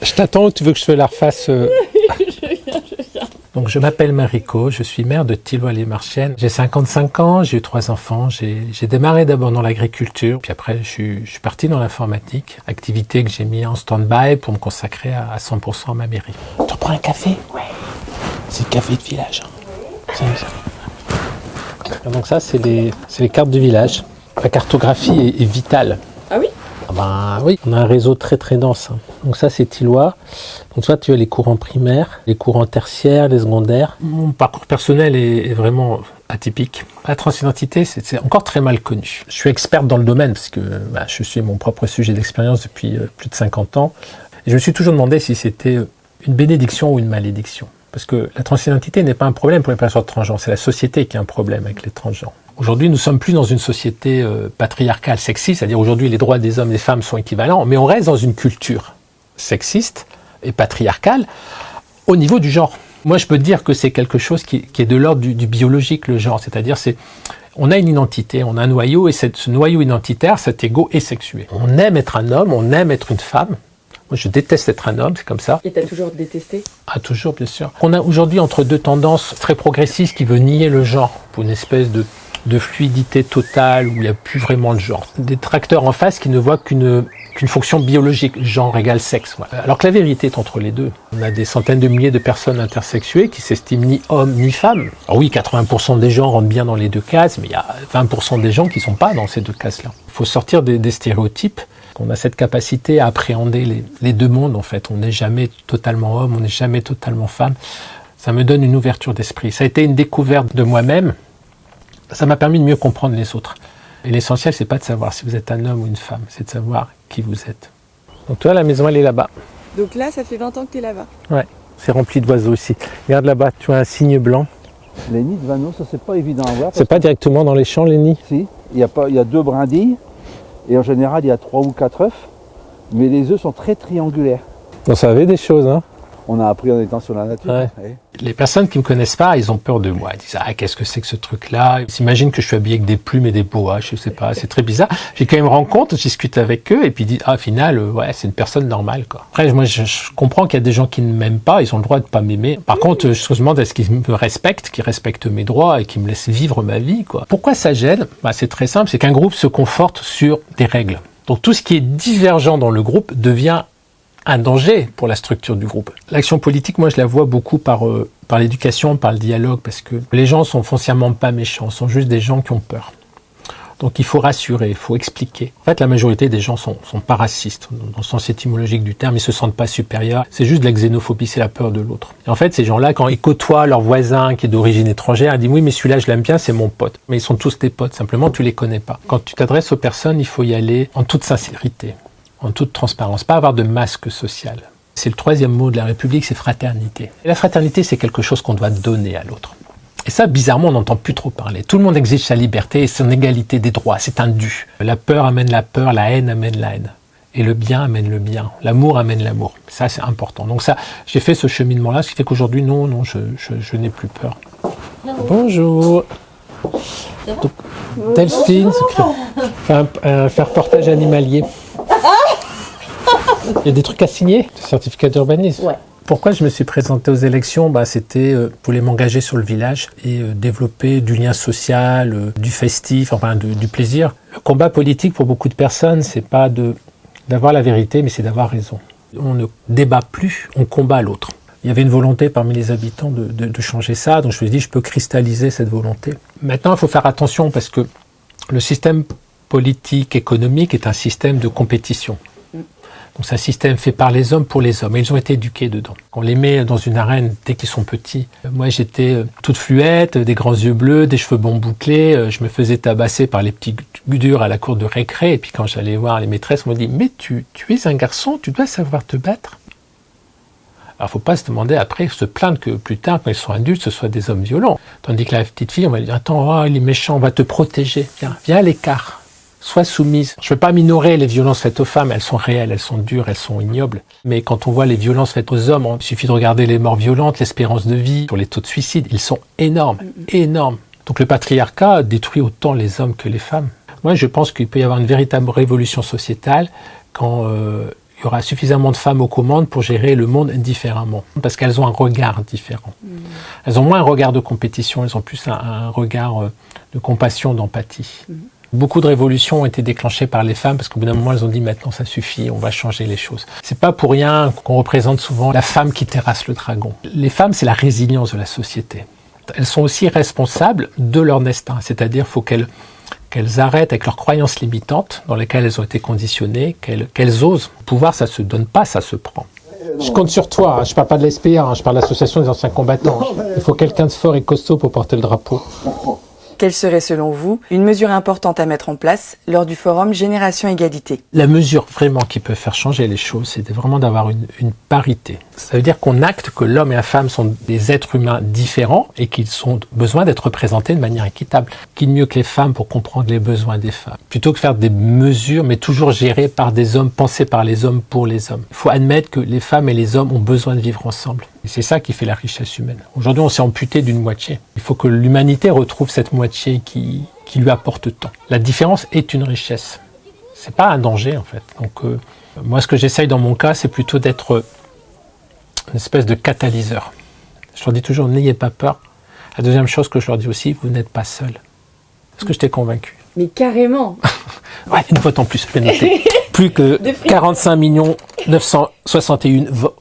Je t'attends ou tu veux que je te la refasse Je viens. Donc je m'appelle Mariko, je suis maire de Thilloy-les-Marchiennes. J'ai 55 ans, j'ai eu 3 enfants. J'ai démarré d'abord dans l'agriculture, puis après je suis parti dans l'informatique, activité que j'ai mis en stand-by pour me consacrer à 100% à ma mairie. Tu prends un café? Ouais. C'est le café de village. Donc ça, c'est les cartes du village. La cartographie est vitale. Ah oui? Ah ben oui, on a un réseau très très dense. Donc ça, c'est Thilloy. Donc soit tu as les courants primaires, les courants tertiaires, les secondaires. Mon parcours personnel est vraiment atypique. La transidentité, c'est encore très mal connu. Je suis experte dans le domaine parce que je suis mon propre sujet d'expérience depuis plus de 50 ans. Et je me suis toujours demandé si c'était une bénédiction ou une malédiction. Parce que la transidentité n'est pas un problème pour les personnes transgenres, c'est la société qui a un problème avec les transgenres. Aujourd'hui, nous ne sommes plus dans une société patriarcale, sexiste, c'est-à-dire aujourd'hui les droits des hommes et des femmes sont équivalents, mais on reste dans une culture sexiste et patriarcale au niveau du genre. Moi, je peux te dire que c'est quelque chose qui est de l'ordre du biologique, le genre, c'est-à-dire on a une identité, on a un noyau, et ce noyau identitaire, cet ego est sexué. On aime être un homme, on aime être une femme. Moi, je déteste être un homme, c'est comme ça. Et t'as toujours détesté? Ah, toujours, bien sûr. On a aujourd'hui entre deux tendances très progressistes qui veulent nier le genre pour une espèce de fluidité totale où il n'y a plus vraiment le genre. Des détracteurs en face qui ne voient qu'une fonction biologique, genre égale sexe. Voilà. Alors que la vérité est entre les deux. On a des centaines de milliers de personnes intersexuées qui s'estiment ni hommes ni femmes. Alors oui, 80% des gens rentrent bien dans les deux cases, mais il y a 20% des gens qui ne sont pas dans ces deux cases-là. Il faut sortir des stéréotypes. On a cette capacité à appréhender les deux mondes, en fait. On n'est jamais totalement homme, on n'est jamais totalement femme. Ça me donne une ouverture d'esprit. Ça a été une découverte de moi-même. Ça m'a permis de mieux comprendre les autres. Et l'essentiel, c'est pas de savoir si vous êtes un homme ou une femme, c'est de savoir qui vous êtes. Donc toi, la maison, elle est là-bas. Donc là, ça fait 20 ans que t'es là-bas? Ouais, c'est rempli d'oiseaux aussi. Regarde là-bas, tu as un cygne blanc. Les nids de vanneaux, ça c'est pas évident à voir. C'est pas directement dans les champs, les nids? Si, il y a 2 brindilles, et en général il y a 3 ou 4 œufs, mais les œufs sont très triangulaires. On savait des choses, hein? On a appris en étant sur la nature. Ouais. Ouais. Les personnes qui me connaissent pas, ils ont peur de moi. Ils disent « Ah, qu'est-ce que c'est que ce truc-là » Ils s'imaginent que je suis habillé avec des plumes et des boas, je sais pas, c'est très bizarre. Puis quand ils me rencontrent, je discute avec eux et puis ils disent « Ah, au final, ouais, c'est une personne normale, quoi. » Après, moi, je comprends qu'il y a des gens qui ne m'aiment pas, ils ont le droit de pas m'aimer. Par contre, je me demande est-ce qu'ils me respectent, qu'ils respectent mes droits et qu'ils me laissent vivre ma vie, quoi. Pourquoi ça gêne? C'est très simple, c'est qu'un groupe se conforte sur des règles. Donc tout ce qui est divergent dans le groupe devient un danger pour la structure du groupe. L'action politique, moi, je la vois beaucoup par l'éducation, par le dialogue, parce que les gens sont foncièrement pas méchants, sont juste des gens qui ont peur. Donc il faut rassurer, il faut expliquer. En fait, la majorité des gens sont pas racistes, dans le sens étymologique du terme, ils se sentent pas supérieurs. C'est juste de la xénophobie, c'est la peur de l'autre. Et en fait, ces gens-là, quand ils côtoient leur voisin qui est d'origine étrangère, ils disent « Oui, mais celui-là, je l'aime bien, c'est mon pote. » Mais ils sont tous tes potes, simplement, tu les connais pas. Quand tu t'adresses aux personnes, il faut y aller en toute sincérité, en toute transparence, pas avoir de masque social. C'est le 3e mot de la République, c'est fraternité. Et la fraternité, c'est quelque chose qu'on doit donner à l'autre. Et ça, bizarrement, on n'entend plus trop parler. Tout le monde exige sa liberté et son égalité des droits, c'est un dû. La peur amène la peur, la haine amène la haine. Et le bien amène le bien, l'amour amène l'amour. Ça, c'est important. Donc ça, j'ai fait ce cheminement-là, ce qui fait qu'aujourd'hui, non, je n'ai plus peur. Bonjour. Donc, Delphine, fait un reportage animalier. Il y a des trucs à signer, le certificat d'urbanisme. Ouais. Pourquoi je me suis présenté aux élections? C'était pour m'engager sur le village et développer du lien social, du festif, enfin du plaisir. Le combat politique pour beaucoup de personnes, c'est pas d'avoir la vérité, mais c'est d'avoir raison. On ne débat plus, on combat l'autre. Il y avait une volonté parmi les habitants de changer ça, donc je me suis dit je peux cristalliser cette volonté. Maintenant, il faut faire attention parce que le système politique, économique est un système de compétition. Donc c'est un système fait par les hommes pour les hommes. Et ils ont été éduqués dedans. On les met dans une arène dès qu'ils sont petits. Moi, j'étais toute fluette, des grands yeux bleus, des cheveux blonds bouclés. Je me faisais tabasser par les petits gudures à la cour de récré. Et puis quand j'allais voir les maîtresses, on me dit « Mais tu es un garçon, tu dois savoir te battre. » Alors, faut pas se demander après, se plaindre que plus tard, quand ils sont adultes, ce soit des hommes violents. Tandis que la petite fille, on va lui dire « Attends, il est méchant, on va te protéger. Viens à l'écart. » Sois soumise. Je ne veux pas minorer les violences faites aux femmes, elles sont réelles, elles sont dures, elles sont ignobles. Mais quand on voit les violences faites aux hommes, il suffit de regarder les morts violentes, l'espérance de vie, sur les taux de suicide, ils sont énormes, énormes. Donc le patriarcat détruit autant les hommes que les femmes. Moi, je pense qu'il peut y avoir une véritable révolution sociétale quand il y aura suffisamment de femmes aux commandes pour gérer le monde différemment, parce qu'elles ont un regard différent. Elles ont moins un regard de compétition, elles ont plus un regard de compassion, d'empathie. Beaucoup de révolutions ont été déclenchées par les femmes parce qu'au bout d'un moment, elles ont dit maintenant ça suffit, on va changer les choses. C'est pas pour rien qu'on représente souvent la femme qui terrasse le dragon. Les femmes, c'est la résilience de la société. Elles sont aussi responsables de leur destin, c'est-à-dire faut qu'elles arrêtent avec leurs croyances limitantes dans lesquelles elles ont été conditionnées, qu'elles osent. Le pouvoir, ça se donne pas, ça se prend. Je compte sur toi, hein. Je parle pas de l'SPA, hein. Je parle de l'association des anciens combattants. Il faut quelqu'un de fort et costaud pour porter le drapeau. Quelle serait selon vous une mesure importante à mettre en place lors du forum Génération Égalité? La mesure vraiment qui peut faire changer les choses, c'est vraiment d'avoir une parité. Ça veut dire qu'on acte que l'homme et la femme sont des êtres humains différents et qu'ils ont besoin d'être représentés de manière équitable. Qui de mieux que les femmes pour comprendre les besoins des femmes? Plutôt que faire des mesures, mais toujours gérées par des hommes, pensées par les hommes pour les hommes. Il faut admettre que les femmes et les hommes ont besoin de vivre ensemble. Et c'est ça qui fait la richesse humaine. Aujourd'hui, on s'est amputé d'une moitié. Il faut que l'humanité retrouve cette moitié qui lui apporte tant. La différence est une richesse. C'est pas un danger, en fait. Donc, moi, ce que j'essaye dans mon cas, c'est plutôt d'être une espèce de catalyseur. Je leur dis toujours, n'ayez pas peur. La deuxième chose que je leur dis aussi, vous n'êtes pas seul. Est-ce que je t'ai convaincu? Mais carrément. Ouais, une vote en plus, je vais noter. Plus que 45 961 votes.